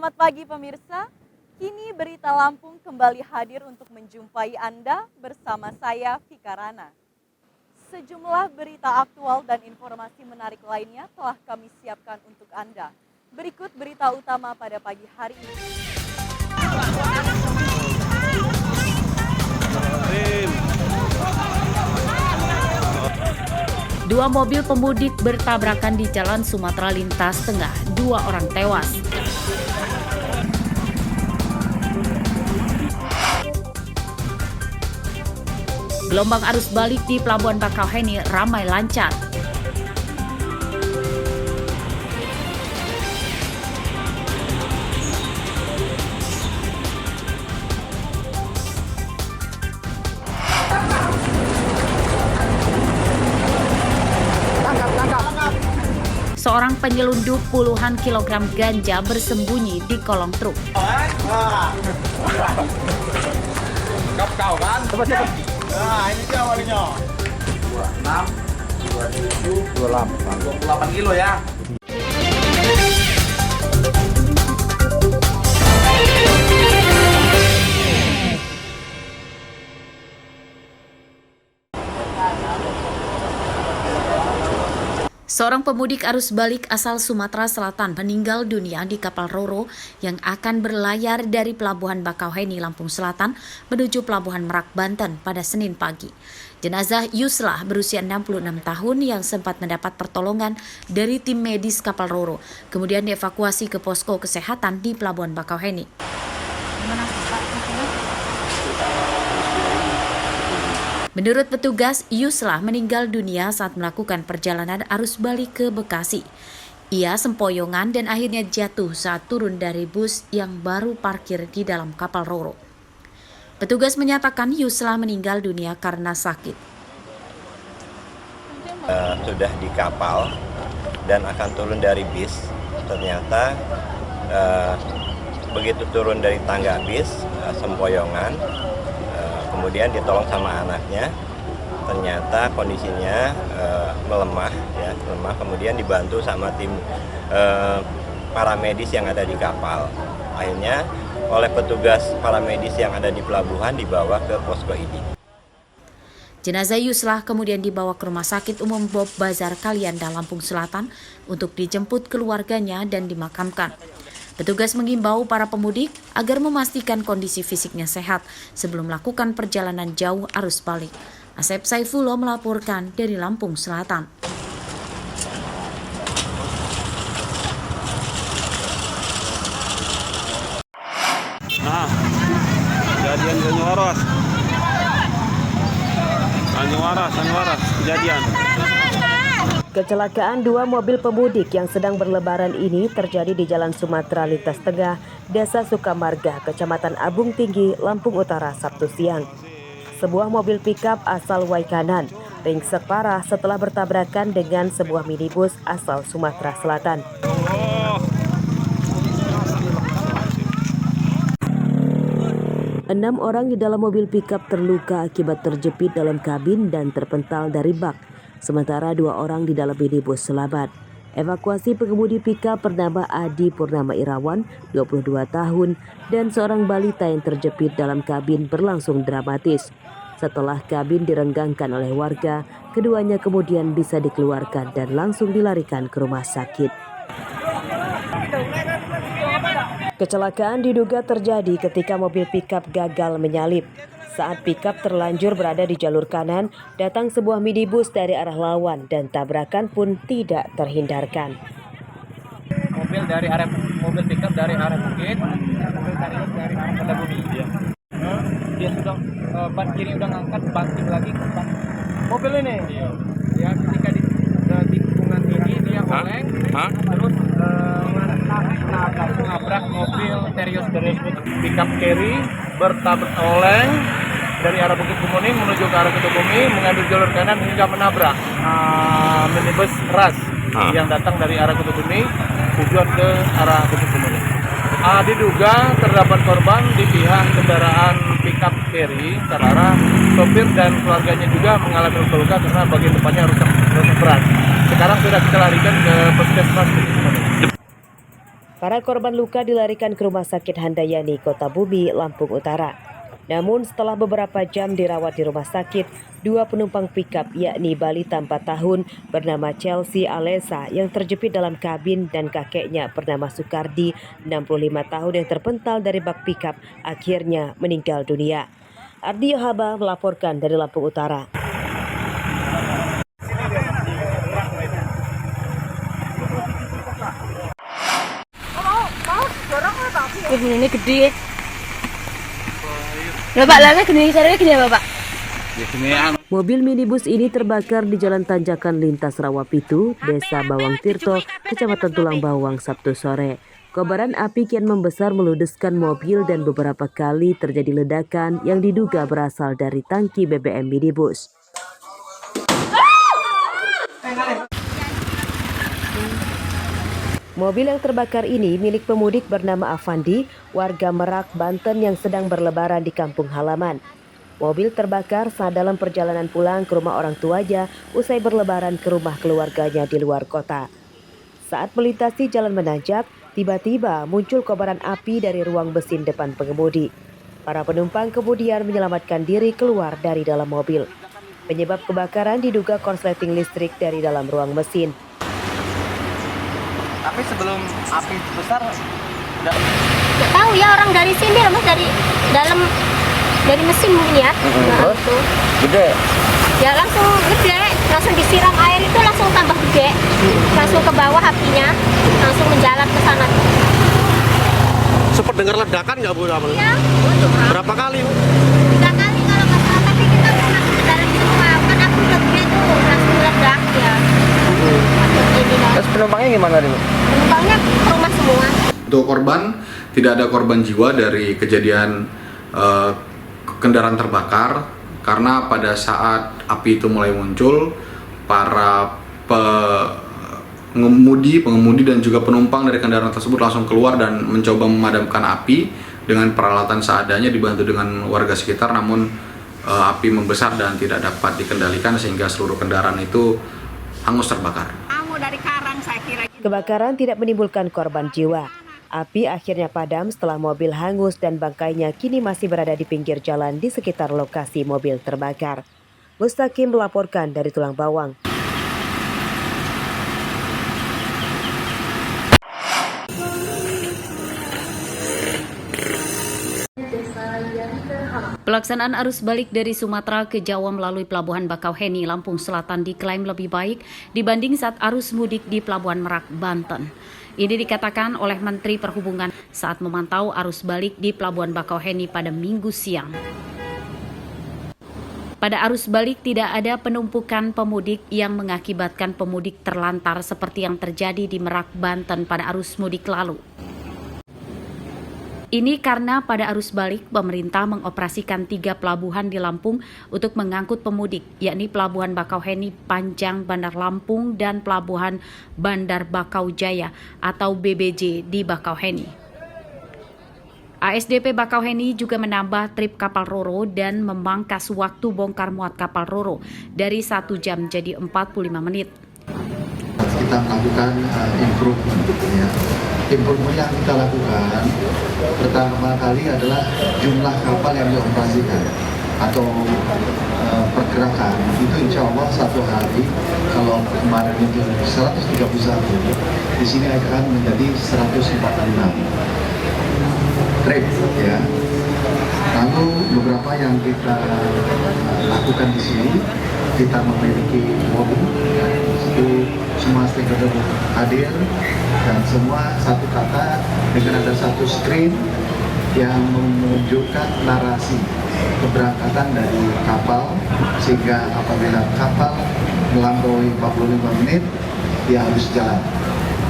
Selamat pagi pemirsa, kini Berita Lampung kembali hadir untuk menjumpai Anda bersama saya Vika Rana. Sejumlah berita aktual dan informasi menarik lainnya telah kami siapkan untuk Anda. Berikut berita utama pada pagi hari ini. Dua mobil pemudik bertabrakan di Jalan Sumatera Lintas Tengah, 2 orang tewas. Gelombang arus balik di Pelabuhan Bakauheni ramai lancar. Seorang penyelundup puluhan kilogram ganja bersembunyi di kolong truk. Kau kan? Cepat. Nah, ini dia awalnya. 26, 27, 28 kilo ya. Seorang pemudik arus balik asal Sumatera Selatan meninggal dunia di kapal Roro yang akan berlayar dari Pelabuhan Bakauheni, Lampung Selatan menuju Pelabuhan Merak, Banten pada Senin pagi. Jenazah Yuslah berusia 66 tahun yang sempat mendapat pertolongan dari tim medis kapal Roro, kemudian dievakuasi ke posko kesehatan di Pelabuhan Bakauheni. Menurut petugas, Yuslah meninggal dunia saat melakukan perjalanan arus balik ke Bekasi. Ia sempoyongan dan akhirnya jatuh saat turun dari bus yang baru parkir di dalam kapal Roro. Petugas menyatakan Yuslah meninggal dunia karena sakit. Sudah di kapal dan akan turun dari bis. Ternyata begitu turun dari tangga bis, sempoyongan, kemudian ditolong sama anaknya, ternyata kondisinya melemah, kemudian dibantu sama tim paramedis yang ada di kapal. Akhirnya oleh petugas paramedis yang ada di pelabuhan dibawa ke posko ID. Jenazah Yuslah kemudian dibawa ke Rumah Sakit Umum Bob Bazar Kalianda, Lampung Selatan untuk dijemput keluarganya dan dimakamkan. Petugas mengimbau para pemudik agar memastikan kondisi fisiknya sehat sebelum melakukan perjalanan jauh arus balik. Asep Saifullah melaporkan dari Lampung Selatan. Nah, kejadian Banyuwaras, kejadian. Kecelakaan dua mobil pemudik yang sedang berlebaran ini terjadi di Jalan Sumatera Lintas Tengah, Desa Sukamarga, Kecamatan Abung Tinggi, Lampung Utara, Sabtu siang. Sebuah mobil pickup asal Waikanan ringsek parah setelah bertabrakan dengan sebuah minibus asal Sumatera Selatan. 6 orang di dalam mobil pickup terluka akibat terjepit dalam kabin dan terpental dari bak. Sementara 2 orang di dalam minibus selamat. Evakuasi pengemudi pickup bernama Adi Purnama Irawan, 22 tahun, dan seorang balita yang terjepit dalam kabin berlangsung dramatis. Setelah kabin direnggangkan oleh warga, keduanya kemudian bisa dikeluarkan dan langsung dilarikan ke rumah sakit. Kecelakaan diduga terjadi ketika mobil pickup gagal menyalip. Saat pickup terlanjur berada di jalur kanan, datang sebuah minibus dari arah lawan dan tabrakan pun tidak terhindarkan. Mobil pickup dari arah Bukit, mobil dari arah Kota-Bumi. Dia sudah ban kiri udah ngangkat, banting lagi ke ban mobil ini. Ya, ketika di tikungan ini dia oleng, terus nabrak mobil Terios pickup carry, bertabrak oleng dari arah Bukit Kemuning menuju ke arah Kota-Bumi, mengambil jalur kanan hingga menabrak minibus Ras yang datang dari arah Kota-Bumi tujuan ke arah Bukit Kemuning. Diduga terdapat korban di pihak kendaraan pickup carry karena sopir dan keluarganya juga mengalami luka-luka karena bagian depannya rusak berat. Sekarang sudah kita larikan ke puskesmas Bukit Kemuning. Para korban luka dilarikan ke Rumah Sakit Handayani, Kota Bumi, Lampung Utara. Namun setelah beberapa jam dirawat di rumah sakit, 2 penumpang pickup yakni balita 4 tahun bernama Chelsea Alesa yang terjepit dalam kabin dan kakeknya bernama Sukardi 65 tahun yang terpental dari bak pickup akhirnya meninggal dunia. Ardi Yohaba melaporkan dari Lampung Utara. Ini gede. Bapak lana gede, caranya gede apa, Pak? Mobil minibus ini terbakar di Jalan Tanjakan Lintas Rawapitu, Desa Bawang Tirto, Kecamatan Tulang Bawang, Sabtu sore. Kobaran api kian membesar meludeskan mobil dan beberapa kali terjadi ledakan yang diduga berasal dari tangki BBM minibus. Mobil yang terbakar ini milik pemudik bernama Avandi, warga Merak, Banten yang sedang berlebaran di kampung halaman. Mobil terbakar saat dalam perjalanan pulang ke rumah orang tuanya usai berlebaran ke rumah keluarganya di luar kota. Saat melintasi jalan menanjak, tiba-tiba muncul kobaran api dari ruang mesin depan pengemudi. Para penumpang kemudian menyelamatkan diri keluar dari dalam mobil. Penyebab kebakaran diduga korsleting listrik dari dalam ruang mesin. Tapi sebelum api besar, Nggak tahu ya, orang dari sini, Mas, dari dalam, dari mesin mungkin ya. Nah, itu. gede. Ya langsung gede, langsung disiram air itu langsung tambah gede. Langsung ke bawah apinya, langsung menjalar ke sana. Sempat dengar ledakan nggak Bu? Ya, Berapa kali Bu? 3 kali kalau nggak salah, tapi kita masuk ke dalam rumah, kan api udah gede tuh, langsung meledak ya. Terus penumpangnya gimana nih? Penumpangnya ke rumah semua. Untuk korban, tidak ada korban jiwa dari kejadian kendaraan terbakar karena pada saat api itu mulai muncul, para pengemudi dan juga penumpang dari kendaraan tersebut langsung keluar dan mencoba memadamkan api dengan peralatan seadanya dibantu dengan warga sekitar, namun api membesar dan tidak dapat dikendalikan sehingga seluruh kendaraan itu hangus terbakar. Kebakaran tidak menimbulkan korban jiwa. Api akhirnya padam setelah mobil hangus dan bangkainya kini masih berada di pinggir jalan di sekitar lokasi mobil terbakar. Mustaqim melaporkan dari Tulang Bawang. Pelaksanaan arus balik dari Sumatera ke Jawa melalui Pelabuhan Bakauheni, Lampung Selatan diklaim lebih baik dibanding saat arus mudik di Pelabuhan Merak, Banten. Ini dikatakan oleh Menteri Perhubungan saat memantau arus balik di Pelabuhan Bakauheni pada Minggu siang. Pada arus balik tidak ada penumpukan pemudik yang mengakibatkan pemudik terlantar seperti yang terjadi di Merak, Banten pada arus mudik lalu. Ini karena pada arus balik, pemerintah mengoperasikan 3 pelabuhan di Lampung untuk mengangkut pemudik, yakni Pelabuhan Bakauheni Panjang Bandar Lampung dan Pelabuhan Bandar Bakaujaya atau BBJ di Bakauheni. ASDP Bakauheni juga menambah trip kapal Roro dan memangkas waktu bongkar muat kapal Roro dari 1 jam jadi 45 menit. Kita melakukan improvement ya. Improvement yang kita lakukan pertama kali adalah jumlah kapal yang dioperasikan atau pergerakan itu insya Allah satu hari kalau kemarin itu 131 di sini akan menjadi 146 trip ya. Lalu beberapa yang kita lakukan di sini, kita memiliki mobil itu semua stakeholder hadir dan semua satu kata dengan ada satu screen yang menunjukkan narasi keberangkatan dari kapal sehingga apabila kapal melampaui 45 menit dia harus jalan.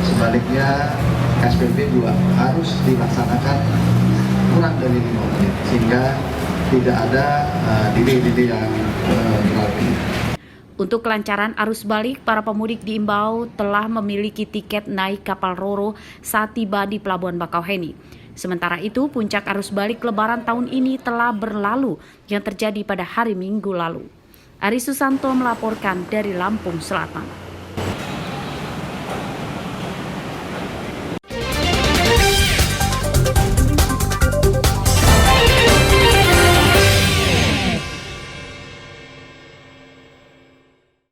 Sebaliknya SPP juga harus dilaksanakan kurang dari 5 menit sehingga tidak ada delay yang berarti. Untuk kelancaran arus balik, para pemudik diimbau telah memiliki tiket naik kapal Roro saat tiba di Pelabuhan Bakauheni. Sementara itu, puncak arus balik Lebaran tahun ini telah berlalu yang terjadi pada hari Minggu lalu. Ari Susanto melaporkan dari Lampung Selatan.